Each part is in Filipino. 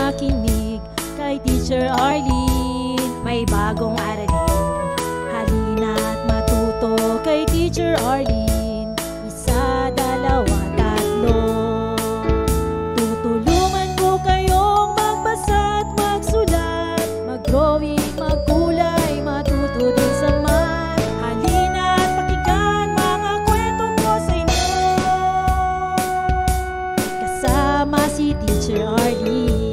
makinig kay Teacher Arlene. May bagong aralin, halina't matuto kay Teacher Arlene. Isa, dalawa, tatlo. Tutulungan ko kayong magbasa at magsulat, mag-drawing, magkulay, matuto din sa math. Halina't pakinggan mga kwento ko sa inyo, kasama si Teacher Arlene.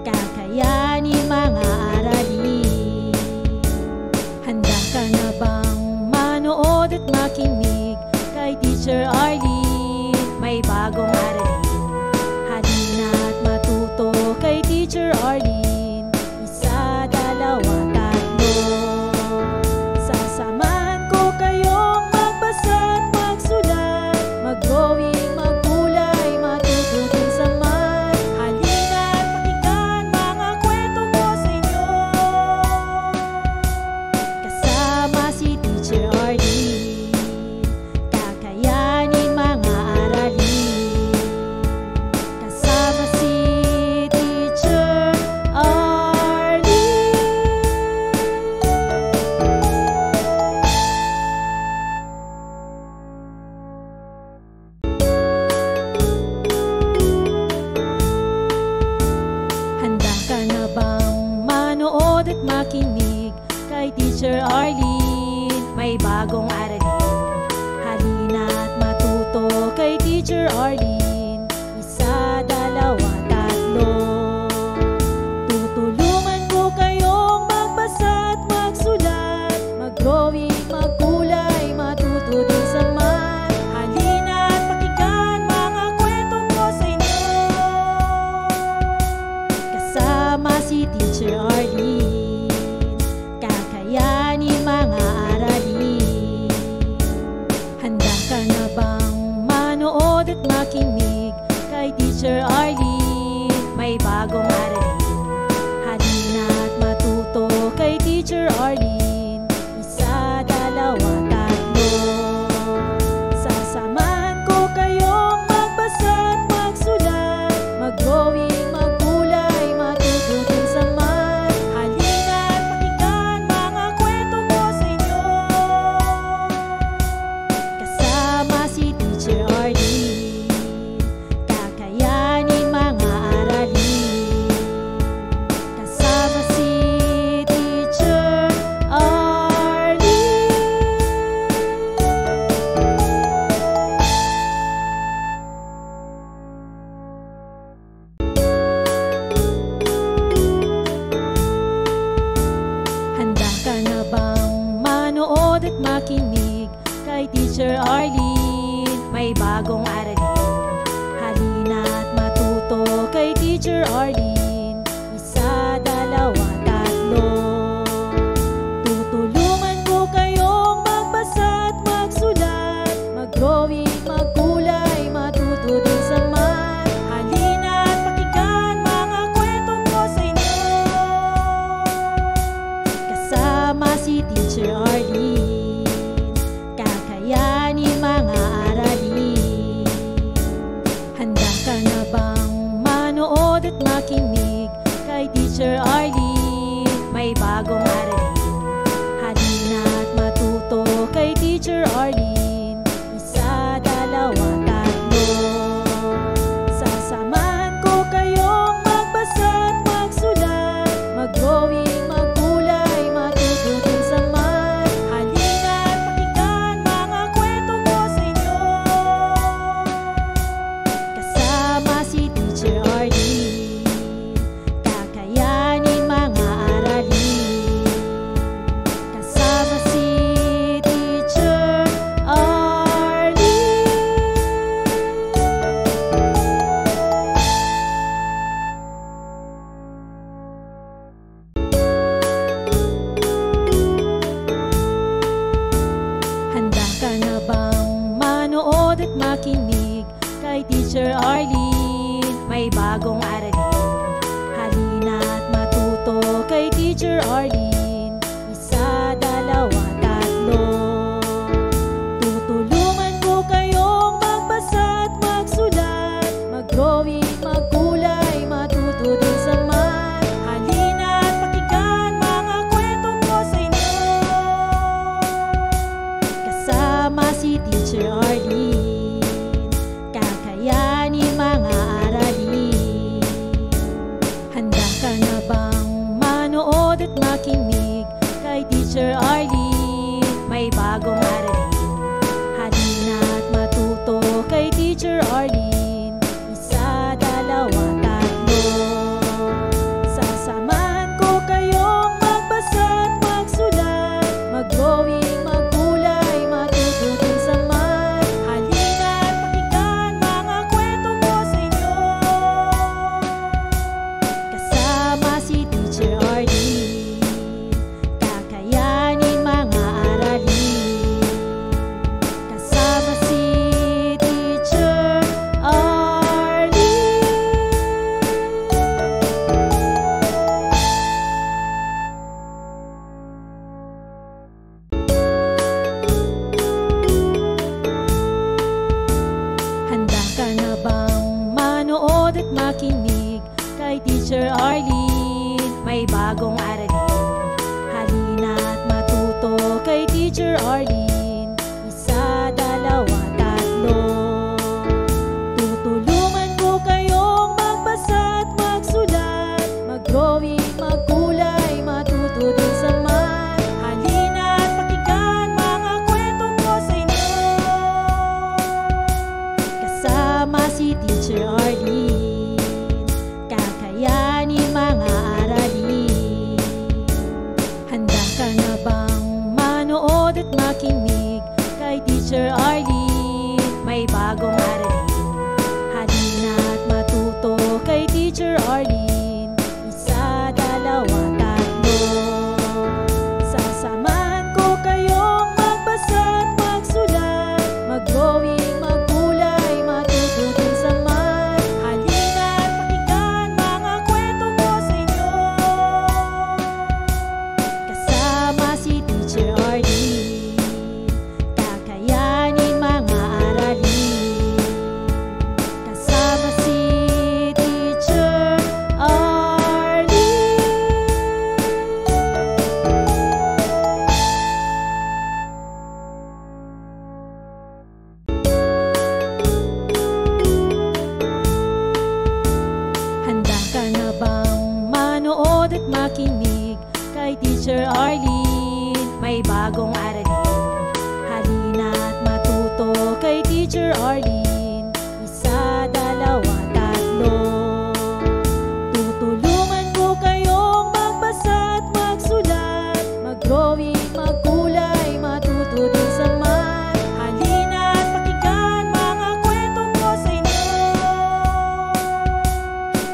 Kakayanin mga aralin. Handa ka na bang manood at makinig kay Teacher Arlene? May bagong aralin, halina't matuto kay Teacher Arlene. Isa, dalawa, tatlo. Sasamahan ko kayong magbasa at magsulat, mag-drawing, magkulay, matuto din sa math. Halina't pakinggan mga kwento ko sa inyo, kasama si Teacher Arlene. Kakayanin mga aralin, kasama si Teacher Arlene. Handa ka na bang manood at makinig kay Teacher Arlene? May bagong aralin, halina't matuto kay Teacher Arlene. Isa, dalawa, tatlo. Tutulungan ko kayong magbasa at magsulat, mag-drawing, magkulay, matuto din sa math. Halina't pakinggan mga kwento ko sa inyo, kasama si Teacher Arlene. Kakayanin mga aralin. Handa ka na bang manood at makinig kay Teacher Arlene? May bagong aralin, halina't matuto kay Teacher Arlene. Isa, dalawa, tatlo. Sasamahan ko kayong magbasa at magsulat, mag-drawing, magkulay, matuto din sa math. Halina't pakinggan mga kwento ko sa inyo, kasama si Teacher Arlene. Kakayanin mga aralin, kasama si Teacher Arlene. Handa ka na bang manood at makinig kay Teacher Arlene? May bagong aralin, halina't matuto kay Teacher Arlene. Isa, dalawa, tatlo. Tutulungan ko kayong magbasa at magsulat, mag-drawing, magkulay, matuto din sa math. Halina't pakinggan mga kwento ko sa inyo, kasama si Teacher Arlene. Kakayanin mga aralin. Handa ka na bang manood at makinig kay Teacher Arlene? May bagong aralin, halina't matuto kay Teacher Arlene. Isa, dalawa, tatlo. Sasamahan ko kayong magbasa at magsulat, mag-drawing, magkulay, matuto din sa math. Halina't pakinggan mga kwento ko sa inyo, kasama si Teacher Arlene. Kakayanin mga aralin, kasama si Teacher Arlene. Handa ka na bang manood at makinig kay Teacher Arlene? May bagong aralin, halina't matuto kay Teacher Arlene. Isa, dalawa, tatlo. Tutulungan ko kayong magbasa at magsulat, mag-drawing, magkulay, matuto Teacher Arlene, may bagong aralin. Halina't matuto kay Teacher Arlene. Isa, dalawa, tatlo. Tutulungan ko kayong magbasa at magsulat, mag-drawing, magkulay, matuto din sa math. Halina't pakinggan mga kwento ko sa inyo. Kasama si Teacher Arlene, kakayanin mga aralin. Handa ka na bang manood at makinig kay Teacher Arlene? May bagong aralin. Halina't matuto kay Teacher Arlene. Isa, dalawa, tatlo. Sasamahan ko kayong magbasa at magsulat, mag-drawing, magkulay, matuto din sa math. Halina't pakinggan mga kwento ko sa inyo. Kasama si Teacher Arlene, kakayanin mga aralin. Kasama si Teacher Arlene. Handa ka na bang manood at makinig kay Teacher Arlene? May bagong aralin. Halina't matuto kay Teacher Arlene. Isa, dalawa, tatlo. Tutulungan ko kayong magbasa at magsulat, mag-drawing, magkulay, matuto din sa math. Halina't pakinggan mga kwento ko sa inyo.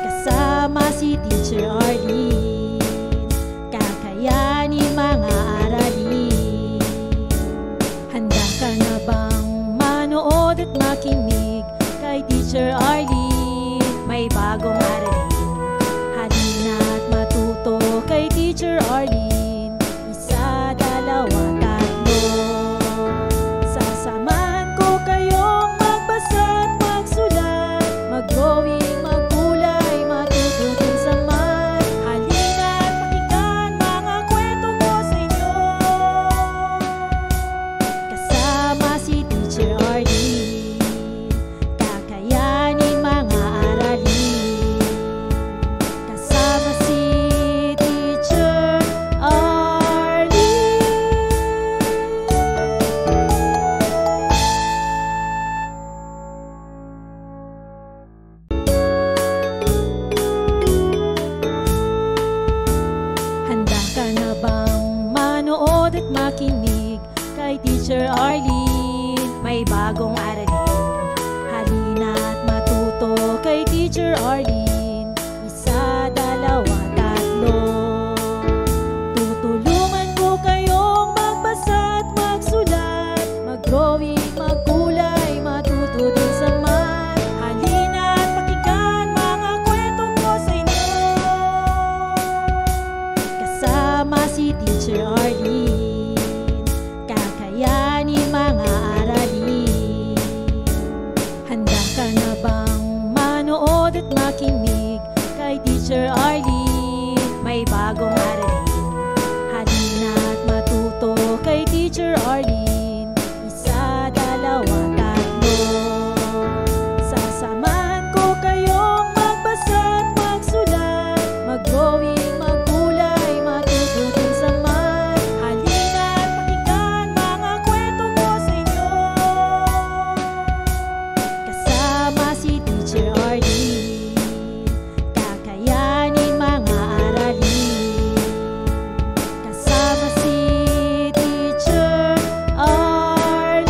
Kasama si Teacher Arlene, kakayanin mga aralin. Handa ka na bang manood at makinig kay Teacher Arlene? May bagong aralin. Halina't matuto kay Teacher Arlene. Isa, dalawa, tatlo. Sasamahan ko kayong magbasa at magsulat, mag-drawing, magkulay, matuto din sa math. Halina't pakinggan mga kwento ko sa inyo. Kasama si Teacher Arlene, kakayanin mga aralin. Kasama si Teacher Arlene. Handa ka na bang manood at makinig kay Teacher Arlene? May bagong aralin. Halina't matuto kay Teacher Arlene. Isa, dalawa, tatlo. Tutulungan ko kayong magbasa at magsulat, mag-drawing, magkulay, matuto din sa math. Halina't pakinggan mga kwento ko sa inyo. Kasama si Teacher Arlene, kakayanin mga aralin. Handa ka na bang manood at makinig kay Teacher Arlene? May bagong aralin. Halina't matuto kay Teacher Arlene. Isa, dalawa, tatlo. Sasamahan ko kayong magbasa at magsulat, mag-drawing, magkulay, matuto din sa math. Halina't pakinggan mga kwento ko sa inyo. Kasama si Teacher Arlene, kakayanin mga aralin. Kasama si Teacher Arlene.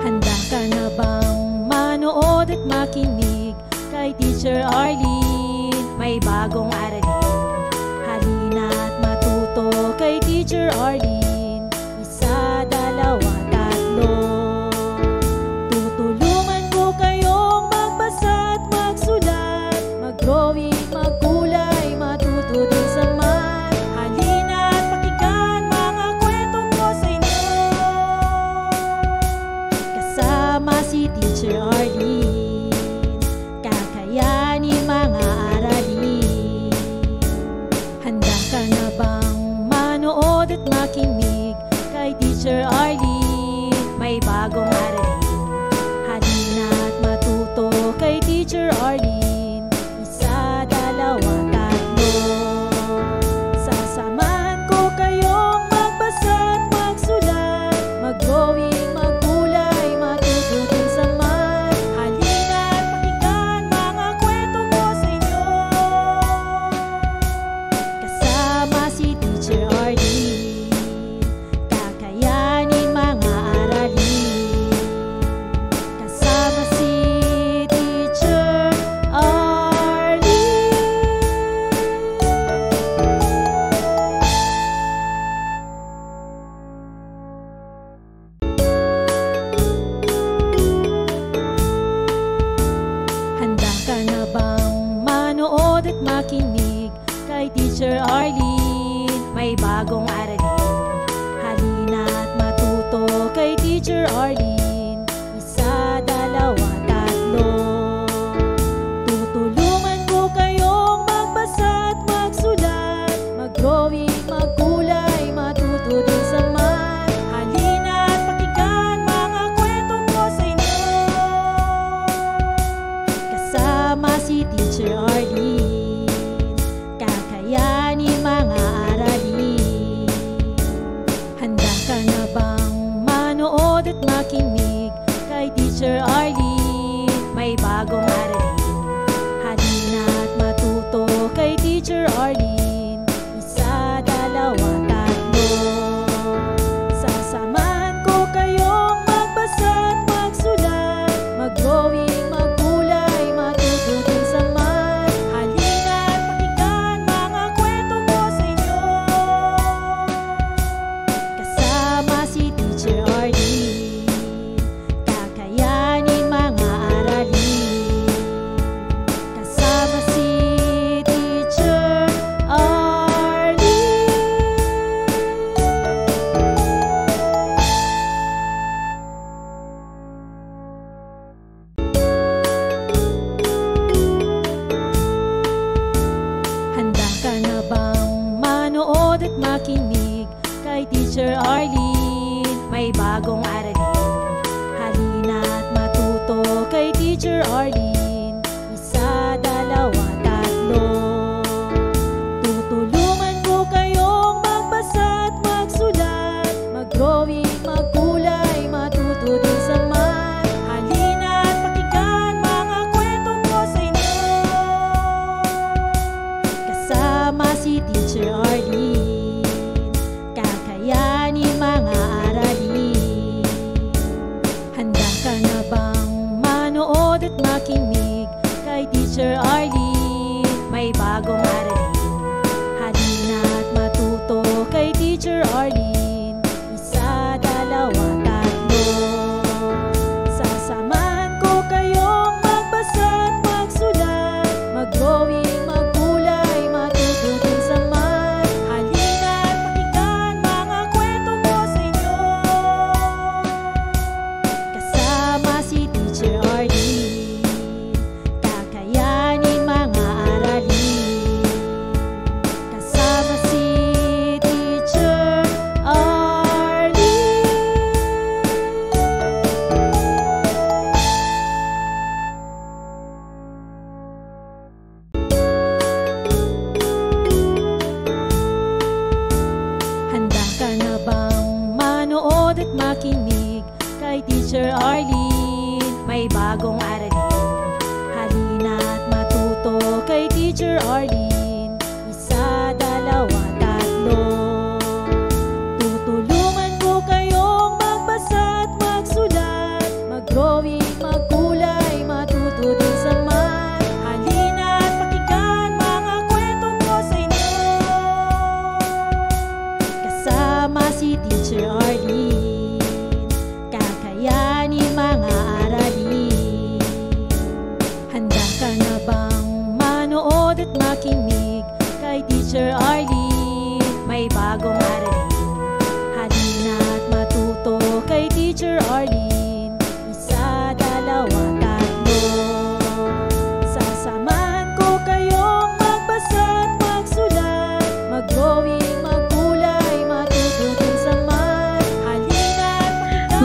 Handa ka na bang manood at makinig kay Teacher Arlene? May bagong aralin. Halina't matuto kay Teacher Arlene. Isa, dalawa, tatlo. Tutulungan ko kayong magbasa at magsulat, mag-drawing, magkulay, matuto din sa math. Halina't si Teacher Arlene, kakayanin mga aralin. Handa ka na bang manood at makinig kay Teacher Arlene? May bagong aralin. Halina at matuto kay Teacher Arlene. Isa, dalawa, tatlo. Sasamahan ko kayong magbasa at magsulat, mag-drawing, magkulay, matutunan sa math. Halina at pakinggan mga kwento ko sa inyo. Kasama si Teacher Arlene, kakayanin mga aralin. Kasama si Teacher Arlene. Handa ka na bang manood at makinig kay Teacher Arlene? May bagong aralin. Halina at matuto kay Teacher Arlene. Isa, dalawa, tatlo. Tutulungan ko kayong magbasa at magsulat, mag-drawing, magkulay, matuto din sa math. Halina at pakinggan mga kwento ko sa inyo. Kasama si Teacher Arlene, kakayanin mga aralin. Handa ka na bang manood at makinig kay Teacher Arlene? May bagong aralin. Halina at matuto kay Teacher Arlene. Isa, dalawa, tatlo. Sasamahan ko kayong magbasa at magsulat, mag-drawing, magkulay, matutunan sa math. Halina at pakinggan mga kwento ko sa inyo. Kasama si Teacher Arlene, kakayanin mga aralin. Kasama si Teacher Arlene. Handa ka na bang manood at makinig kay Teacher Arlene? May bagong aralin. Halina at matuto kay Teacher Arlene. Isa, dalawa, tatlo. Tutulungan ko kayong magbasa at magsulat, mag-drawing, magkulay, matuto din sa math. Halina at pakinggan mga kwento ko sa inyo. Kasama si Teacher Arlene, kakayanin mga aralin. Handa ka na bang manood at makinig kay Teacher Arlene? May bagong aralin. Halina at matuto kay Teacher Arlene. Isa, dalawa, tatlo. Sasamahan ko kayong magbasa at magsulat, mag-drawing, magkulay, matutunan sa math. Halina at pakinggan mga kwento ko sa inyo. Kasama si Teacher Arlene, kakayanin mga aralin. Kasama si Teacher Arlene. Handa ka na bang manood at makinig kay Teacher Arlene? May bagong aralin. Halina at matuto kay Teacher Arlene. Isa, dalawa, tatlo. Tutulungan ko kayong magbasa at magsulat, mag-drawing, magkulay, matuto din sa math. Halina at pakinggan mga kwento ko sa inyo. Kasama si Teacher Arlene, kakayanin mga aralin.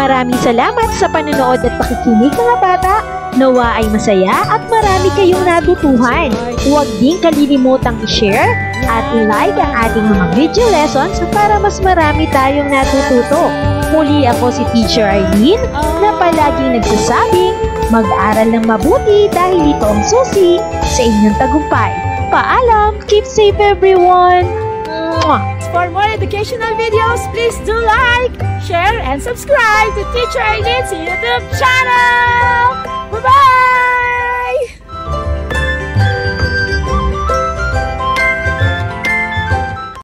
Maraming salamat sa panonood at pakikinig mga bata. Nawa ay masaya at marami kayong natutuhan. Huwag din kalilimutang i-share at i-like ang ating mga video lessons para mas marami tayong natututo. Muli ako si Teacher Arlene na palaging nagsasabing mag-aral ng mabuti dahil ito ang susi sa inyong tagumpay. Paalam! Keep safe everyone! For more educational videos, please do like, share, and subscribe to Teacher Arlene's YouTube channel! Bye-bye!